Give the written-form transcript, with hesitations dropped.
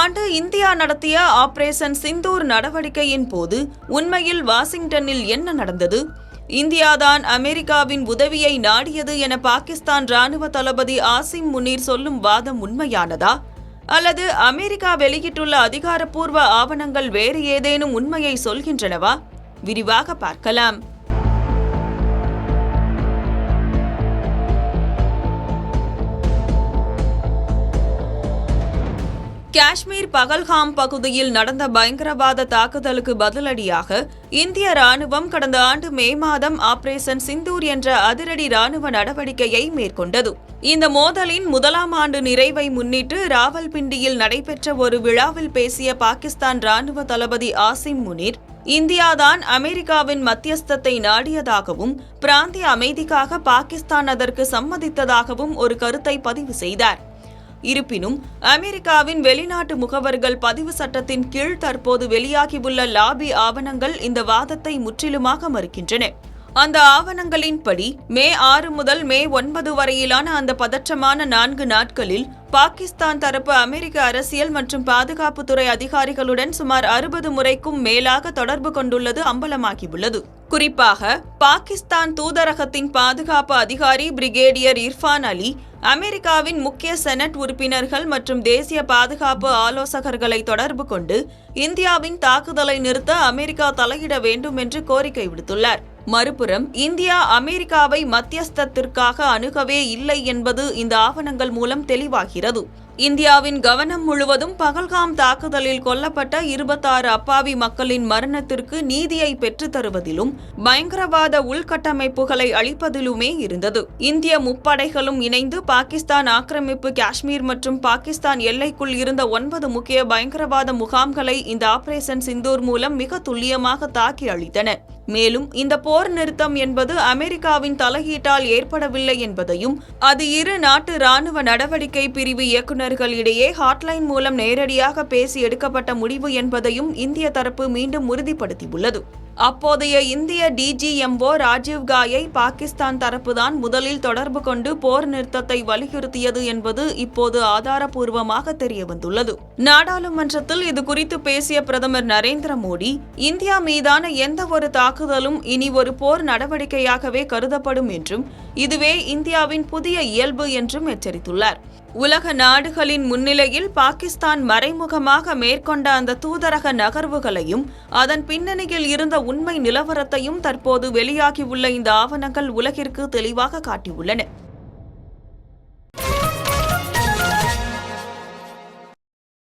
ஆண்டு இந்தியா நடத்திய ஆபரேஷன் சிந்தூர் நடவடிக்கையின் போது உண்மையில் வாஷிங்டனில் என்ன நடந்தது? இந்தியாதான் அமெரிக்காவின் உதவியை நாடியது என பாகிஸ்தான் ராணுவ தளபதி ஆசிம் முனீர் சொல்லும் வாதம் உண்மையானதா? அல்லது அமெரிக்கா வெளியிட்டுள்ள அதிகாரப்பூர்வ ஆவணங்கள் வேறு ஏதேனும் உண்மையை சொல்கின்றனவா? விரிவாக பார்க்கலாம். காஷ்மீர் பகல்காம் பகுதியில் நடந்த பயங்கரவாத தாக்குதலுக்கு பதிலடியாக இந்திய ராணுவம் கடந்த ஆண்டு மே மாதம் ஆபரேஷன் சிந்தூர் என்ற அதிரடி ராணுவ நடவடிக்கையை மேற்கொண்டது. இந்த மோதலின் முதலாம் ஆண்டு நிறைவை முன்னிட்டு ராவல்பிண்டியில் நடைபெற்ற ஒரு விழாவில் பேசிய பாகிஸ்தான் ராணுவ தளபதி ஆசிம் முனீர், இந்தியாதான் அமெரிக்காவின் மத்தியஸ்தத்தை நாடியதாகவும் பிராந்திய அமைதிக்காக பாகிஸ்தான் அதற்கு சம்மதித்ததாகவும் ஒரு கருத்தை பதிவு செய்தார். இருப்பினும் அமெரிக்காவின் வெளிநாட்டு முகவர்கள் பதிவு சட்டத்தின் கீழ் தற்போது வெளியாகியுள்ள லாபி ஆவணங்கள் இந்த வாதத்தை முற்றிலுமாக மறுக்கின்றன. அந்த ஆவணங்களின்படி மே 6 முதல் மே 9 வரையிலான அந்த பதற்றமான 4 நாட்களில் பாகிஸ்தான் தரப்பு அமெரிக்க அரசியல் மற்றும் பாதுகாப்புத்துறை அதிகாரிகளுடன் சுமார் 60 முறைக்கும் மேலாக தொடர்பு கொண்டுள்ளது அம்பலமாகியுள்ளது. குறிப்பாக பாகிஸ்தான் தூதரகத்தின் பாதுகாப்பு அதிகாரி பிரிகேடியர் இர்ஃபான் அலி அமெரிக்காவின் முக்கிய செனட் உறுப்பினர்கள் மற்றும் தேசிய பாதுகாப்பு ஆலோசகர்களை தொடர்பு கொண்டு இந்தியாவின் தாக்குதலை நிறுத்த அமெரிக்கா தலையிட வேண்டும் என்று கோரிக்கை விடுத்துள்ளார். மறுபுறம் இந்தியா அமெரிக்காவை மத்தியஸ்தத்திற்காக அணுகவே இல்லை என்பது இந்த ஆவணங்கள் மூலம் தெளிவாகிறது. இந்தியாவின் கவனம் முழுவதும் பகல்காம் தாக்குதலில் கொல்லப்பட்ட 26 அப்பாவி மக்களின் மரணத்திற்கு நீதியை பெற்றுத் தருவதிலும் பயங்கரவாத உள்கட்டமைப்புகளை அளிப்பதிலுமே இருந்தது. இந்திய முப்படைகளும் இணைந்து பாகிஸ்தான் ஆக்கிரமிப்பு காஷ்மீர் மற்றும் பாகிஸ்தான் எல்லைக்குள் இருந்த 9 முக்கிய பயங்கரவாத முகாம்களை இந்த ஆபரேஷன் சிந்தூர் மூலம் மிக துல்லியமாக தாக்கி அழித்தன. மேலும் இந்த போர் நிறுத்தம் என்பது அமெரிக்காவின் தலையீட்டால் ஏற்படவில்லை என்பதையும், அது இரு நாட்டு ராணுவ நடவடிக்கை பிரிவு இயக்குநர்கள் இடையே ஹாட்லைன் மூலம் நேரடியாக பேசி எடுக்கப்பட்ட முடிவு என்பதையும் இந்திய தரப்பு மீண்டும் உறுதிப்படுத்தியுள்ளது. அப்போதைய இந்திய டிஜிஎம்ஓ ராஜீவ் காயை பாகிஸ்தான் தரப்புதான் முதலில் தொடர்பு கொண்டு போர் நிறுத்தத்தை வலியுறுத்தியது என்பது இப்போது ஆதாரப்பூர்வமாக தெரியவந்துள்ளது. நாடாளுமன்றத்தில் இது குறித்து பேசிய பிரதமர் நரேந்திர மோடி, இந்தியா மீதான எந்த ஒரு தாக்குதலும் இனி ஒரு போர் நடவடிக்கையாகவே கருதப்படும் என்றும், இதுவே இந்தியாவின் புதிய இயல்பு என்றும் எச்சரித்துள்ளார். உலக நாடுகளின் முன்னிலையில் பாகிஸ்தான் மறைமுகமாக மேற்கொண்ட அந்த தூதரக நகர்வுகளையும் அதன் பின்னணியில் இருந்த உண்மை நிலவரத்தையும் தற்போது வெளியாகியுள்ள இந்த ஆவணங்கள் உலகிற்கு தெளிவாக காட்டியுள்ளன.